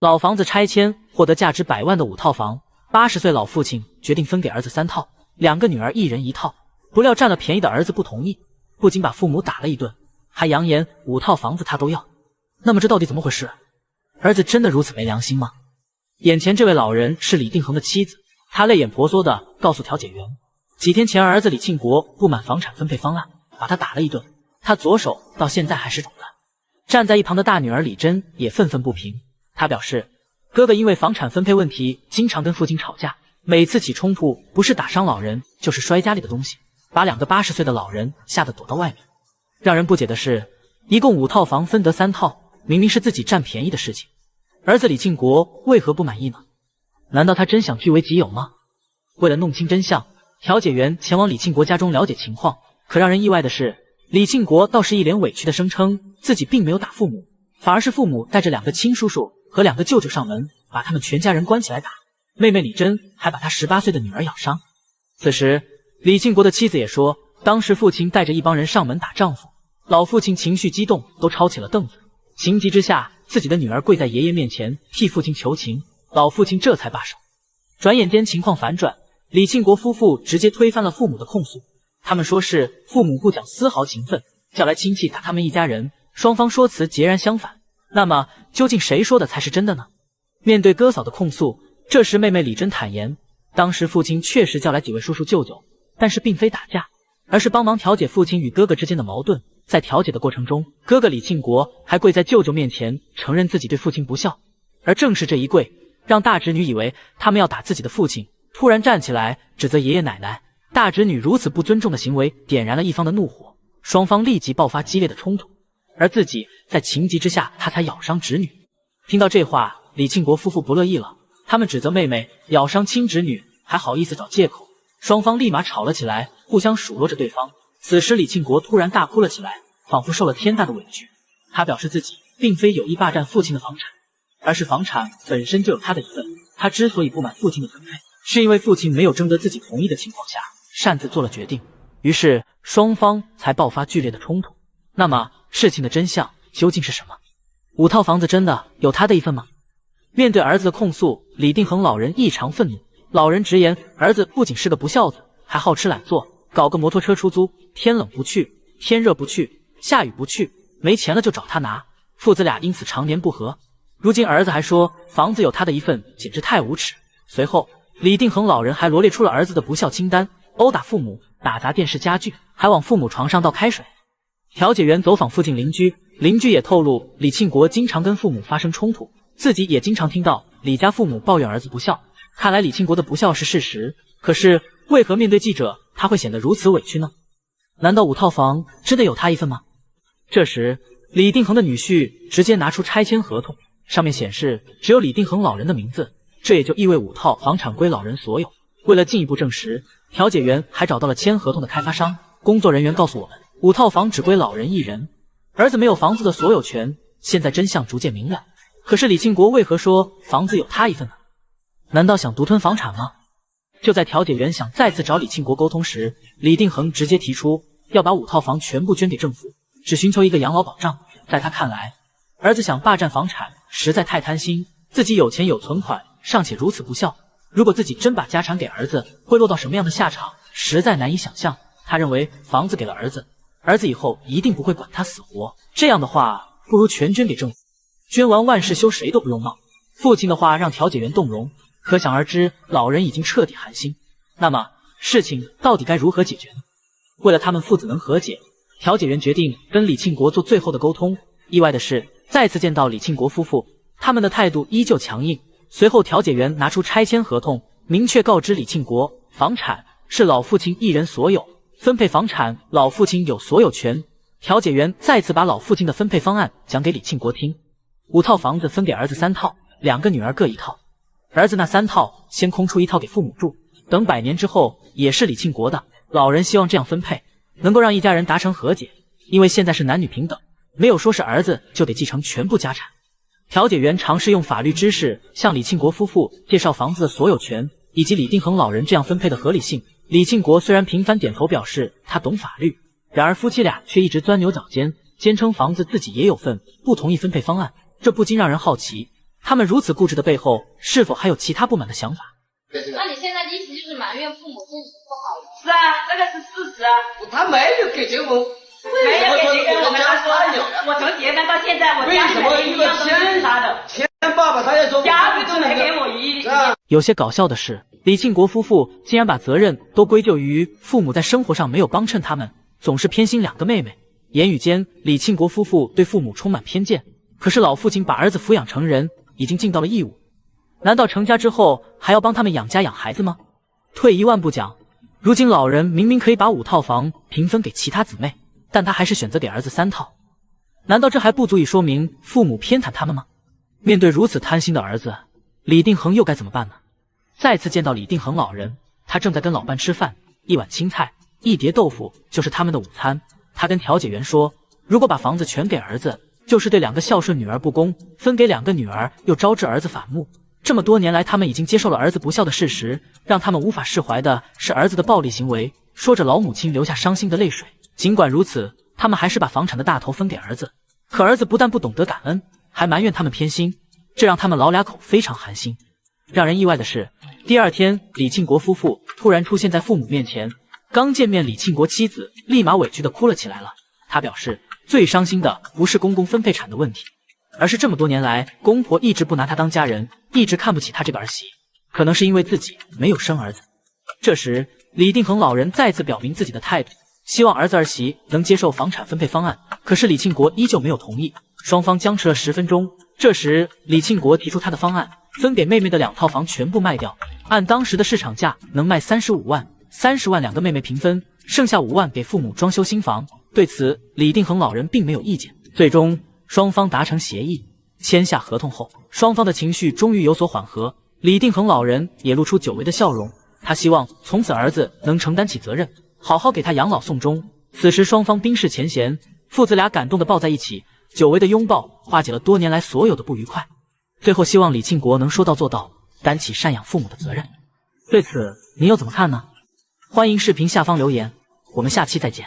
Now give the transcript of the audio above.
老房子拆遷，獲得價值100萬的5套房。80歲老父親決定分給兒子3套，2個女兒1人1套。不料占了便宜的兒子不同意，不僅把父母打了一頓，還揚言5套房子他都要。那麼這到底怎麼回事？兒子真的如此沒良心嗎？眼前這位老人是李定恆的妻子，她淚眼婆娑地告訴調解員，幾天前兒子李慶國不滿房產分配方案，把他打了一頓，他左手到現在還是腫的。站在一旁的大女兒李珍也憤憤不平，她表示，哥哥因為房產分配問題經常跟父親吵架，每次起衝突不是打傷老人就是摔家裡的東西，把2個80歲的老人嚇得躲到外面。讓人不解的是，一共5套房分得3套，明明是自己占便宜的事情，兒子李慶國為何不滿意呢？難道他真想據為己有嗎？為了弄清真相，調解員前往李慶國家中了解情況，可讓人意外的是，李慶國倒是一臉委屈地聲稱自己并沒有打父母，反而是父母帶着2個親叔叔和2個舅舅上門，把他們全家人關起來打，妹妹李珍還把他18歲的女兒咬傷。此時李慶國的妻子也說，當時父親帶着一幫人上門打丈夫，老父親情緒激動，都抄起了凳子，情急之下，自己的女兒跪在爺爺面前替父親求情，老父親這才罷手。轉眼間情況反轉，李慶國夫婦直接推翻了父母的控訴，他們說是父母不講絲毫情分，叫來親戚打他們一家人，雙方說辭截然相反。那麼究竟誰說的才是真的呢？面对哥嫂的控訴，這時妹妹李珍坦言，當時父親確實叫來幾位叔叔舅舅，但是並非打架，而是幫忙調解父親與哥哥之間的矛盾。在調解的過程中，哥哥李慶國還跪在舅舅面前承認自己對父親不孝，而正是這一跪，讓大侄女以為他們要打自己的父親，突然站起來指責爺爺奶奶。大侄女如此不尊重的行為點燃了一方的怒火，雙方立即爆發激烈的衝突，而自己在情急之下他才咬傷侄女。聽到這話，李慶國夫婦不樂意了，他們指責妹妹咬傷親侄女還好意思找借口，雙方立馬吵了起來，互相數落着對方。此時李慶國突然大哭了起來，仿佛受了天大的委屈。他表示自己並非有意霸占父親的房產，而是房產本身就有他的一份，他之所以不滿父親的分配，是因為父親沒有徵得自己同意的情況下擅自做了決定，於是雙方才爆發劇烈的衝突。那麼事情的真相究竟是什麼？5套房子真的有他的一份嗎？面對兒子的控訴，李定恆老人異常憤怒。老人直言，兒子不僅是個不孝子，還好吃懶做，搞個摩托車出租，天冷不去，天熱不去，下雨不去，沒錢了就找他拿，父子倆因此常年不和。如今兒子還說房子有他的一份，簡直太無恥。隨後李定恆老人還羅列出了兒子的不孝清單，毆打父母，打砸電視家具，還往父母床上倒開水。調解員走訪附近鄰居，鄰居也透露李慶國經常跟父母發生衝突，自己也經常聽到李家父母抱怨兒子不孝。看來李慶國的不孝是事實，可是為何面對記者他會顯得如此委屈呢？難道5套房真的有他一份嗎？這時李定恆的女婿直接拿出拆遷合同，上面顯示只有李定恆老人的名字，這也就意味5套房產歸老人所有。為了進一步證實，調解員還找到了簽合同的開發商，工作人員告訴我們，5套房只歸老人1人，兒子沒有房子的所有權。現在真相逐漸明了，可是李慶國為何說房子有他一份呢？難道想獨吞房產嗎？就在調解員想再次找李慶國溝通時，李定恆直接提出要把5套房全部捐給政府，只尋求一個養老保障。在他看來，兒子想霸占房產實在太貪心，自己有錢有存款，尚且如此不孝，如果自己真把家產給兒子，會落到什麼樣的下場，實在難以想象。他認為房子給了兒子，兒子以後一定不會管他死活，這樣的話不如全捐給政府，捐完萬事休，誰都不用鬧。父親的話讓調解員動容，可想而知老人已經徹底寒心。那麼事情到底該如何解決呢？為了他們父子能和解，調解員決定跟李慶國做最後的溝通。意外的是，再次見到李慶國夫婦，他們的態度依舊強硬。隨後調解員拿出拆遷合同，明確告知李慶國，房產是老父親1人所有，分配房產老父親有所有權。調解員再次把老父親的分配方案講給李慶國聽，5套房子分給兒子3套，2個女兒各1套。兒子那3套先空出1套給父母住，等100年之後也是李慶國的。老人希望這樣分配能夠讓一家人達成和解，因為現在是男女平等，沒有說是兒子就得繼承全部家產。調解員嘗試用法律知識向李慶國夫婦介紹房子的所有權以及李定恆老人這樣分配的合理性。李慶國雖然頻繁點頭表示他懂法律，然而夫妻倆卻一直鑽牛角尖，堅稱房子自己也有份，不同意分配方案。這不禁讓人好奇，他們如此固執的背後，是否還有其他不滿的想法？那你现在的意思就是埋怨父母对你不好了？是啊，这个是事实啊。他没有给结婚，没有给结婚，我跟他说，我从结婚到现在，我家里面的一样都是他的。钱爸爸他也说，家具都没给我一。有些搞笑的是，李庆国夫婦竟然把責任都歸咎於父母在生活上沒有幫襯他們，總是偏心兩個妹妹。言語間，李慶國夫婦對父母充滿偏見。可是老父親把兒子撫養成人，已經盡到了義務。難道成家之後還要幫他們養家養孩子嗎？退一萬步講，如今老人明明可以把5套房平分給其他姊妹，但他還是選擇給兒子3套。難道這還不足以說明父母偏袒他們嗎？面對如此貪心的兒子，李定恆又該怎麼辦呢？再次見到李定恆老人，他正在跟老伴吃飯，一碗青菜，一碟豆腐就是他們的午餐。他跟調解員說，如果把房子全給兒子，就是對2個孝順女兒不公，分給2個女兒又招致兒子反目。這麼多年來，他們已經接受了兒子不孝的事實，讓他們無法釋懷的是兒子的暴力行為。說着，老母親流下傷心的淚水。儘管如此，他們還是把房產的大頭分給兒子。可兒子不但不懂得感恩，還埋怨他們偏心，這讓他們老兩口非常寒心。讓人意外的是，第二天，李慶國夫婦突然出現在父母面前。剛見面，李慶國妻子立馬委屈地哭了起來了。他表示，最傷心的不是公公分配產的問題，而是這麼多年來，公婆一直不拿他當家人，一直看不起他這個兒媳。可能是因為自己沒有生兒子。這時，李定恆老人再次表明自己的態度，希望兒子兒媳能接受房產分配方案。可是李慶國依舊沒有同意，雙方僵持了10分鐘。這時，李慶國提出他的方案，分給妹妹的2套房全部賣掉，按當時的市場價能賣35萬，30萬2個妹妹平分，剩下5萬給父母裝修新房。對此，李定恆老人並沒有意見。最終，雙方達成協議，簽下合同後，雙方的情緒終於有所緩和。李定恆老人也露出久違的笑容，他希望從此兒子能承擔起責任，好好給他養老送終。此時雙方冰釋前嫌，父子倆感動地抱在一起，久違的擁抱化解了多年來所有的不愉快。最後希望李慶國能說到做到，擔起贍養父母的責任。對此你又怎麼看呢？歡迎視頻下方留言，我們下期再見。